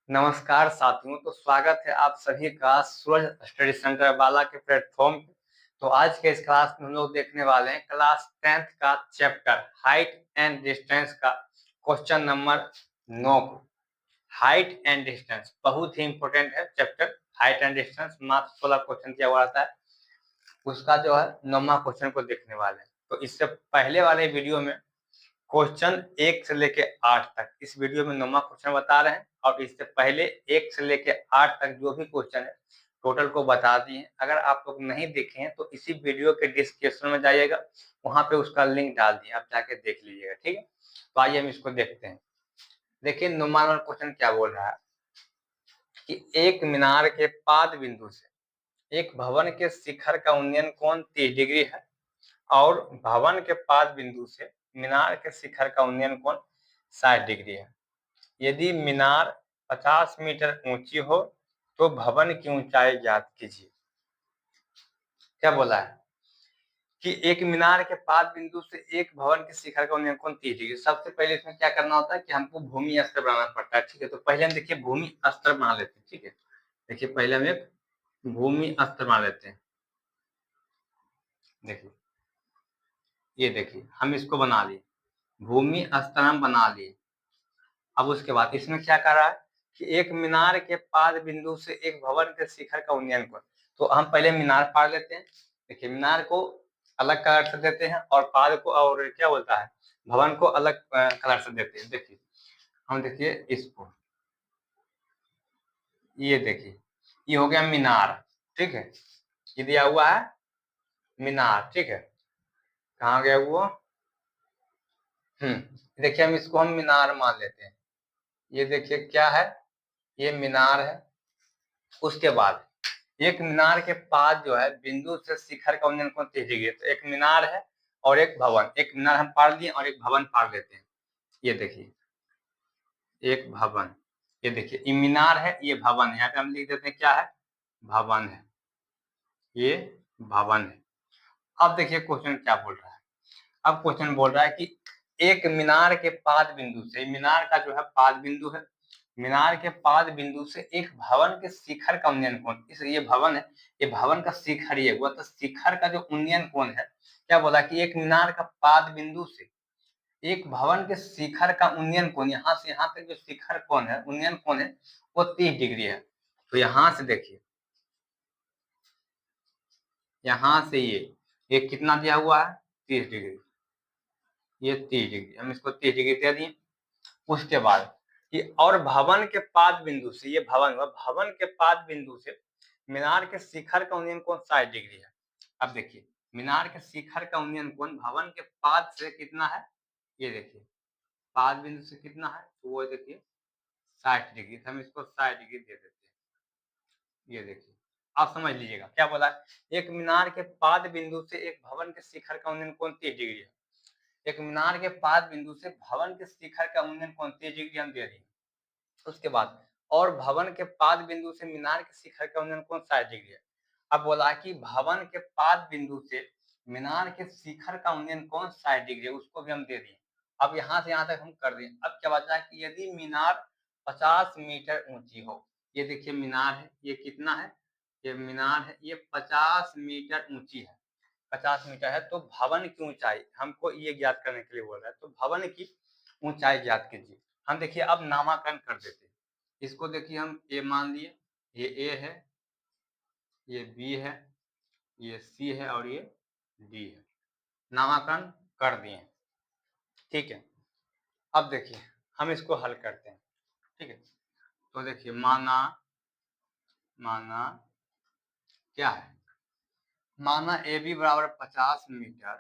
नमस्कार साथियों। तो स्वागत है आप सभी का सूरज स्टडी सेंटर बाला के प्लेटफॉर्म पे। तो आज के इस क्लास में हम लोग देखने वाले हैं क्लास 10th का चैप्टर हाइट एंड डिस्टेंस का क्वेश्चन नंबर 9 को। हाइट एंड डिस्टेंस बहुत ही इंपॉर्टेंट है चैप्टर। हाइट एंड डिस्टेंस मात्र 16 क्वेश्चन किया हुआ रहता है, उसका जो है 9वां क्वेश्चन को देखने वाले हैं। तो इससे पहले वाले वीडियो में क्वेश्चन 1 से लेके 8 तक, इस वीडियो में 9वां क्वेश्चन बता रहे हैं, और इससे पहले 1 से लेके 8 तक जो भी क्वेश्चन है टोटल को बता दिए हैं। अगर आप लोग नहीं देखे हैं तो इसी वीडियो के डिस्क्रिप्शन में जाइएगा, वहां पे उसका लिंक डाल दिए, आप जाके देख लीजिएगा। ठीक है, तो आइए हम इसको देखते हैं। देखिए 9वां क्वेश्चन क्या बोल रहा है कि एक मीनार के पाद बिंदु से एक भवन के शिखर का उन्नयन कोण 30 डिग्री है, और भवन के पाद बिंदु से मीनार के शिखर का उन्नयन कोण 60 डिग्री है। यदि मीनार 50 मीटर ऊंची हो तो भवन की ऊंचाई ज्ञात कीजिए। क्या बोला है कि एक मीनार के पाद बिंदु से एक भवन के शिखर का उन्नयन कोण 30 डिग्री। सबसे पहले इसमें क्या करना होता है कि हमको भूमि स्तर बनाना पड़ता है। ठीक है, तो पहले हम देखिए भूमि स्तर बना लेते हैं। ठीक है, देखिए पहले हम एक भूमि स्तर बना लेते हैं। देखिए ये देखिए हम इसको बना लिए, भूमि स्तर हम बना लिए। अब उसके बाद इसमें क्या कर रहा है कि एक मीनार के पाद बिंदु से एक भवन के शिखर का उन्नयन कोण। तो हम पहले मीनार पाड़ लेते हैं। देखिए मीनार को अलग कलर से देते हैं और पाद को, और क्या बोलता है, भवन को अलग कलर से देते हैं। देखिए हम देखिए इसको, ये देखिए ये हो गया मीनार। ठीक है, ये दिया हुआ है मीनार। ठीक है, कहाँ गया वो, देखिए हम इसको हम मीनार मान लेते हैं। ये देखिए क्या है, ये मीनार है। उसके बाद एक मीनार के पास जो है बिंदु से शिखर का उन्नयन कोण 30 डिग्री। तो एक मीनार है और एक भवन, एक मीनार हम पाड़ लिए और एक भवन पाड़ लेते हैं। ये देखिए एक भवन, ये देखिए ये मीनार है, ये भवन है। यहाँ पे हम लिख देते हैं क्या है, भवन है, ये भवन है। अब देखिए क्वेश्चन क्या बोल रहा है। अब क्वेश्चन बोल रहा है कि एक मीनार के पाद बिंदु से, मीनार का जो है पाद बिंदु है, मीनार के पाद बिंदु से एक भवन के शिखर का उन्नयन कोण, इस ये भवन है, ये भवन का शिखर ये हुआ, तो शिखर का जो उन्नयन कोण है, क्या बोला कि एक मीनार का पाद बिंदु से एक भवन के शिखर का उन्नयन कोण, यहाँ से यहाँ तक जो शिखर कोण है, उन्नयन कोण है, वो 30 डिग्री है। तो यहाँ से देखिए, यहाँ से ये कितना दिया हुआ है, 30 डिग्री, ये 30 डिग्री, हम इसको 30 डिग्री दे दिए। उसके बाद कि और भवन के पाद बिंदु से, ये भवन हुआ, भवन के पाद बिंदु से मीनार के शिखर का उन्नयन कोण 60 डिग्री है। अब देखिए मीनार के शिखर का उन्नयन कोण भवन के पाद से कितना है, ये देखिए पाद बिंदु से कितना है, तो वो देखिए 60 डिग्री। हम इसको 60 डिग्री दे देते हैं। ये देखिए आप समझ लीजिएगा क्या बोला है, एक मीनार के पाद बिंदु से एक भवन के शिखर का उन्नयन कोण 30 डिग्री है। एक मीनार के पाद बिंदु से भवन के शिखर का उन्नयन कोण 30 डिग्री हम दे दिए। उसके बाद और भवन के पाद बिंदु से मीनार के शिखर का उन्नयन कोण 60 डिग्री है। अब बोला कि भवन के पाद बिंदु से मीनार के शिखर का उन्नयन कोण 60 डिग्री है, उसको भी हम दे दिए। अब यहाँ से यहाँ तक हम कर दिए। अब क्या बचा कि यदि मीनार 50 मीटर ऊंची हो, ये देखिए मीनार है, ये कितना है, ये मीनार है, ये 50 मीटर ऊंची है, 50 मीटर है, तो भवन की ऊंचाई हमको ये ज्ञात करने के लिए बोल रहा है। तो भवन की ऊंचाई ज्ञात कीजिए। हम देखिए अब नामाकरण कर देते हैं। इसको देखिए हम ए मान लिए, ये ए है, ये बी है, ये सी है और ये डी है। नामाकरण कर दिए। ठीक है, अब देखिए हम इसको हल करते हैं। ठीक है, तो देखिए माना माना क्या है, माना ए बी बराबर 50 मीटर,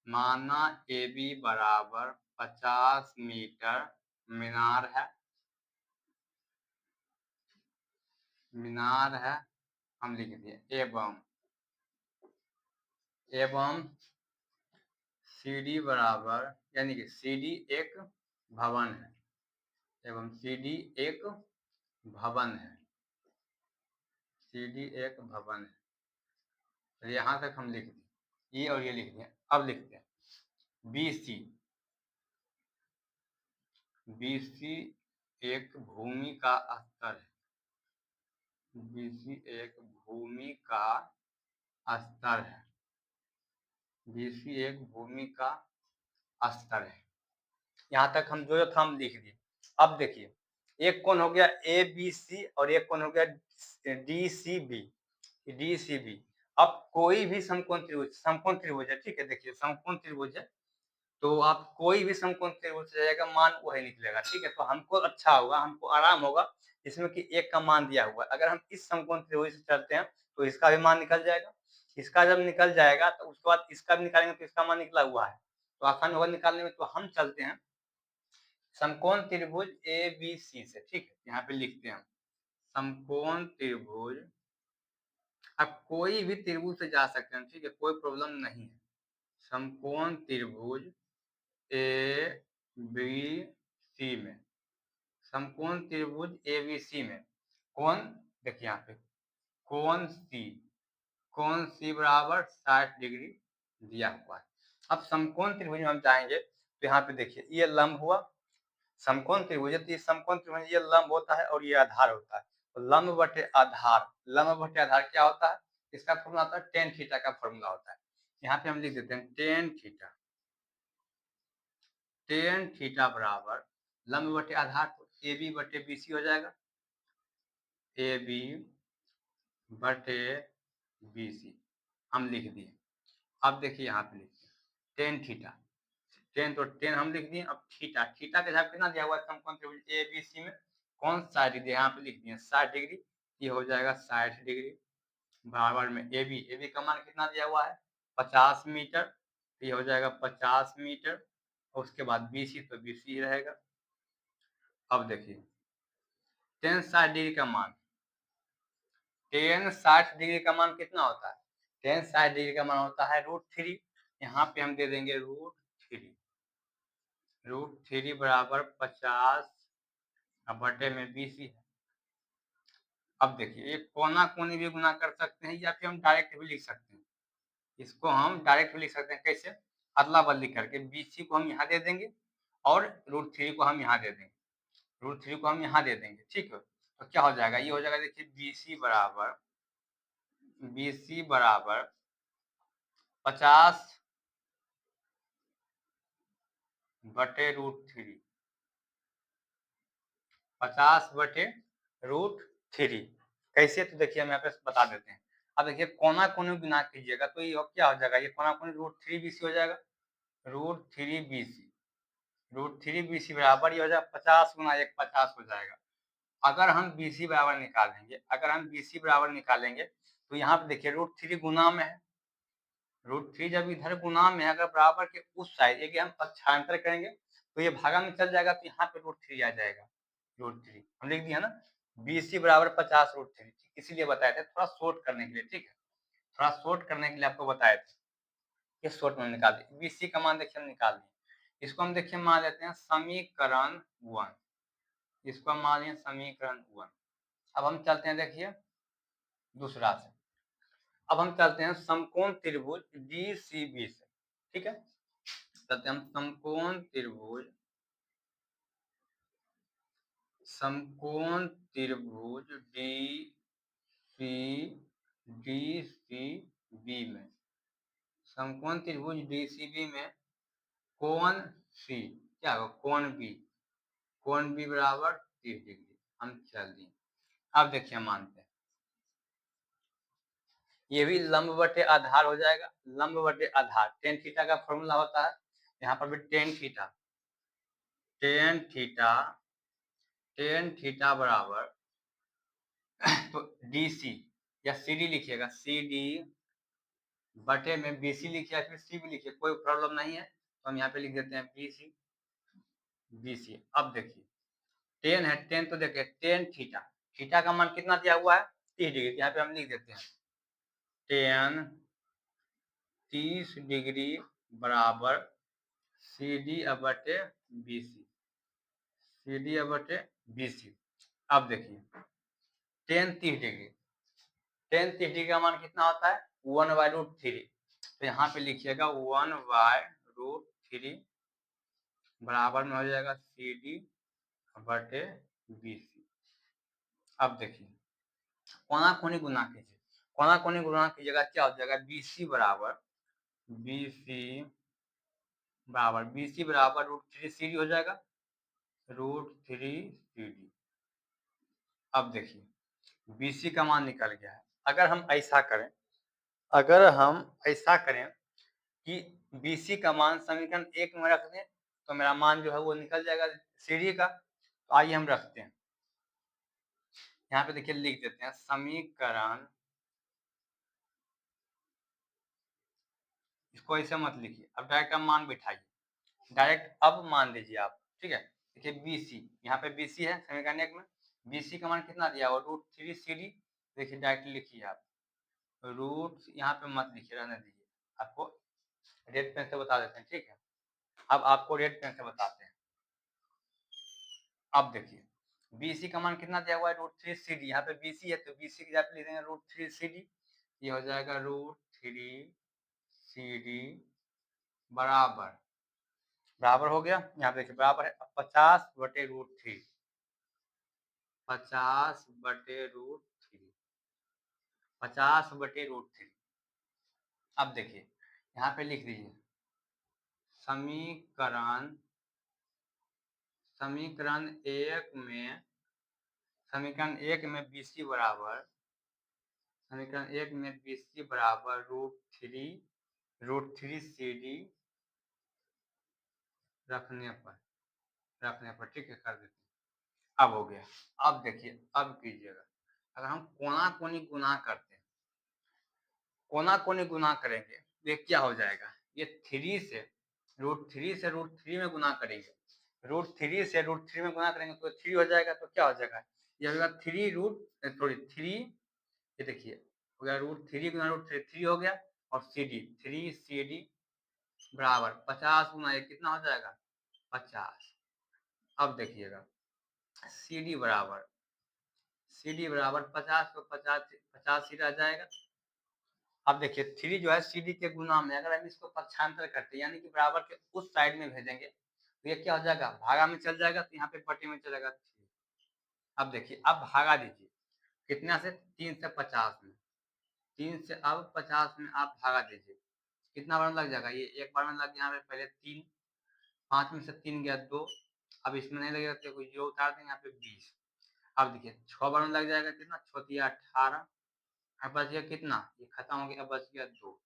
माना ए बी बराबर 50 मीटर मीनार है, मीनार है, हम लिख दिए एवं सी डी बराबर, यानी कि सी डी एक भवन है, एवं सी डी एक भवन है, सी डी एक भवन है। तो यहाँ तक हम लिख दिए, ये और ये लिख दिए। अब लिखते हैं बी सी, बी सी एक भूमि का स्तर है, BC एक भूमि का स्तर है, BC एक भूमि का स्तर है। यहाँ तक हम जो था हम लिख दिए। अब देखिए एक कोण हो गया ABC और एक कोण हो गया DCB, DCB। अब कोई भी समकोण त्रिभुज है, ठीक है, देखिए समकोण त्रिभुज है तो आप कोई भी समकोण त्रिभुज से जाएगा मान वही निकलेगा, ठीक है। तो हमको अच्छा होगा, हमको आराम होगा इसमें कि एक का मान दिया हुआ है। अगर हम इस समकोण त्रिभुज से चलते हैं तो इसका भी मान निकल जाएगा, इसका जब निकल जाएगा तो उसके बाद इसका भी निकालेंगे तो इसका मान निकला हुआ है, तो आसान होगा निकालने में। तो हम चलते हैं समकोण त्रिभुज ABC से, ठीक है, यहाँ पे लिखते हैं समकोण त्रिभुज। अब कोई भी त्रिभुज से जा सकते हैं, ठीक है, कोई प्रॉब्लम नहीं है। समकोण त्रिभुज ABC में, समकोण त्रिभुज ABC में कोण देखिए यहाँ पे कोण C बराबर 60 डिग्री दिया हुआ है। अब समकोण त्रिभुज में हम जाएंगे तो यहाँ पे देखिए ये लंब हुआ, समकोण त्रिभुज है, समकोण त्रिभुज ये लंब होता है और ये आधार होता है। तो लंब बटे आधार क्या होता है, इसका फॉर्मूला होता है टेन थीटा का फॉर्मूला होता है। यहाँ पे हम लिख देते हैं टेन थीटा बराबर लंब बटे आधार, तो AB बटे BC हो जाएगा, AB बटे BC हम लिख दिए। अब देखिए यहाँ पे लिखते हैं टेन थीटा, टेन तो टेन हम लिख दिए। अब थीटा के जगह कितना दिया हुआ है समकोण त्रिभुज ABC में, कौन सा डिग्री यहाँ पे लिख दिए 60 डिग्री, ये हो जाएगा 60 डिग्री बराबर में AB का मान कितना दिया हुआ है 50 मीटर, तो ये हो जाएगा 50 मीटर। और उसके बाद BC तो BC रहेगा। अब देखिए टेन 60 डिग्री का मान, टेन 60 डिग्री का मान कितना होता है, टेन 60 डिग्री का मान होता है √3। यहाँ पे हम दे देंगे √3 बराबर 50 बटे में BC है। अब देखिए एक कोना कोनी भी गुना कर सकते हैं या फिर हम डायरेक्ट भी लिख सकते हैं, इसको हम डायरेक्ट भी लिख सकते हैं। कैसे, अदला बदली करके BC को हम यहाँ दे देंगे और √3 को हम यहाँ दे देंगे, √3 को हम यहाँ दे देंगे, ठीक है। तो क्या हो जाएगा, ये हो जाएगा देखिए BC बराबर 50 बटे √3, 50 बटे √3। कैसे, तो देखिए हम यहाँ पे बता देते हैं। अब देखिए कोना कोनी गुना कीजिएगा तो ये क्या हो जाएगा, ये कोना कोनी √3BC हो जाएगा, √3BC बराबर ये हो जाएगा 50 गुना 1 50 हो जाएगा। अगर हम BC बराबर निकालेंगे तो यहाँ पे देखिए √3 गुना में है, √3 जब इधर गुना में है, अगर बराबर के उस साइड ये हम पक्षांतर करेंगे तो ये भागा में चल जाएगा, तो यहाँ पे √3 आ जाएगा, √3 हम लिख दिया ना। BC बराबर 50 √3, इसीलिए बताए थे थोड़ा शॉर्ट करने के लिए, ठीक है, थोड़ा शॉर्ट करने के लिए आपको बताए थे, ये शॉर्ट में निकाल दिए। BC का मान देखिए हम निकाल दिए, इसको हम देखिए मान लेते हैं समीकरण 1, इसको हम मान लें समीकरण 1। अब हम चलते हैं देखिए दूसरा से, अब हम चलते हैं समकोण त्रिभुज DCB से, ठीक है, चलते हैं हम समकोण त्रिभुज DCB में, समकोण त्रिभुज DCB में कोण C क्या होगा, कोण B बराबर 30 डिग्री हम चल दिए। अब देखिए मानते हैं ये भी लंब बटे आधार हो जाएगा, लंब बटे आधार टेन थीटा का फॉर्मूला होता है, यहाँ पर भी टेन थीटा बराबर तो DC या CD लिखिएगा, CD बटे में BC लिखिए या फिर C भी लिखिए, कोई प्रॉब्लम नहीं है। तो हम यहाँ पे लिख देते हैं BC। अब देखिए टेन है, टेन तो देखिए टेन थीटा का मान कितना दिया हुआ है 30 डिग्री, यहाँ पे हम लिख देते हैं टेन 30 डिग्री बराबर CD बटे BC। अब देखिए टेन 30 डिग्री का मान कितना होता है 1/√3, तो यहाँ पे लिखिएगा 1/√3 बराबर में हो जाएगा CD बटे BC। अब देखिए कोना कोनी गुना कीजिए, कोना कोनी गुना कीजिएगा क्या हो जाएगा, BC बराबर √3 CD हो जाएगा, √3 CD। अब देखिए BC का मान निकल गया है। अगर हम ऐसा करें कि BC का मान समीकरण 1 में रख दें तो मेरा मान जो है वो निकल जाएगा CD का। तो आइए हम रखते हैं, यहाँ पे देखिए लिख देते हैं समीकरण, इसको ऐसे मत लिखिए, अब डायरेक्ट आप मान बिठाइए, डायरेक्ट अब मान लीजिए आप, ठीक है। देखिए BC, यहाँ पे BC है समीकरण 1 में, BC का मान कितना दिया हुआ, √3 CD। देखिए डायरेक्ट लिखिए आप, रूट यहाँ पे मत लिखिए, रहने दीजिए, आपको रेड पेन से बता देते हैं, ठीक है। अब आपको रेड पेन से बताते हैं। अब देखिए BC का मान कितना दिया हुआ है, √3 CD। यहाँ पे BC है तो BC की जगह पे लिख देंगे √3 CD। ये हो जाएगा √3 CD बराबर हो गया। यहाँ पे देखिए बराबर है 50/√3, 50/√3, 50/√3। अब देखिए यहाँ पे लिख दीजिए समीकरण समीकरण एक में BC बराबर √3 CD रखने पर ठीक है, कर देते हैं। अब हो गया। अब देखिए अब कीजिएगा, अगर हम कोना कोनी गुना करते हैं, कोना कोनी गुना करेंगे तो ये क्या हो जाएगा, ये √3 में गुना करेंगे, √3 में गुना करेंगे तो 3 हो जाएगा, तो क्या हो जाएगा, ये होगा 3, ये देखिए हो गया √3 गुना √3 हो गया, और CD बराबर 50 गुना ये कितना हो जाएगा, 50। अब देखिएगा CD बराबर 50 तो 50 ही रह जाएगा। अब देखिए 3 जो है CD के गुना में, अगर हम इसको पक्षांतर करते हैं यानी कि बराबर के उस साइड में भेजेंगे तो ये क्या हो जाएगा, भागा में चल जाएगा, तो यहाँ पे बटे में चलेगा 3। अब देखिए अब भागा दीजिए, कितना से, 3 से 50 में, 3 से अब 50 में आप भागा दीजिए, कितना बार लग जाएगा, ये एक बार में लग गया, यहाँ पे पहले 3, 5 में से 3 गया 2, अब इसमें नहीं लगेगा तो कोई 0 उतार देंगे, यहाँ पे 20। अब देखिए 6 बार में लग जाएगा, कितना 6 × 18, अब बच गया कितना, ये खत्म हो गया, अब बच गया 2,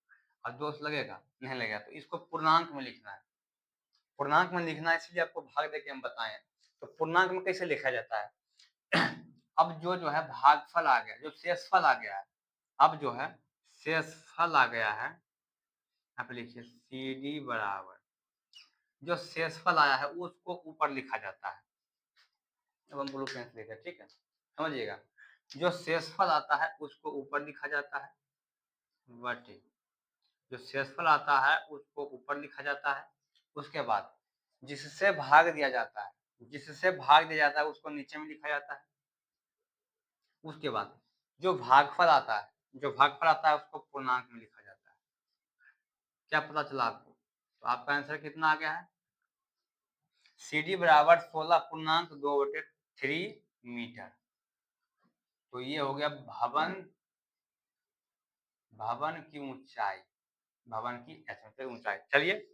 और 2 से लगेगा, नहीं लगेगा, तो इसको पूर्णांक में लिखना है, पूर्णांक में लिखना है, इसलिए आपको भाग देके हम बताएं। तो पूर्णांक में कैसे लिखा जाता है, अब जो है भागफल आ गया, जो शेषफल आ गया है, अब जो है शेषफल आ गया है, यहाँ पे लिखिए CD बराबर, जो शेषफल आया है उसको ऊपर लिखा जाता है। अब हम ब्लू पेन से लिखें, ठीक है, समझिएगा, जो शेषफल आता है उसको ऊपर लिखा जाता है, बटे जो शेषफल आता है उसको ऊपर लिखा जाता है। उसके बाद जिससे भाग दिया जाता है उसको नीचे में लिखा जाता है। उसके बाद जो भागफल आता है उसको पूर्णांक में लिखा जाता है। क्या पता चला आपको, तो आपका आंसर कितना आ गया है, CD बराबर 16.2/3 मीटर। तो ये हो गया भवन की ऊंचाई, भवन की ऊंचाई। चलिए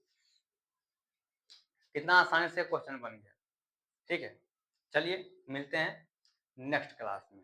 कितना आसानी से क्वेश्चन बन गया, ठीक है। चलिए मिलते हैं नेक्स्ट क्लास में।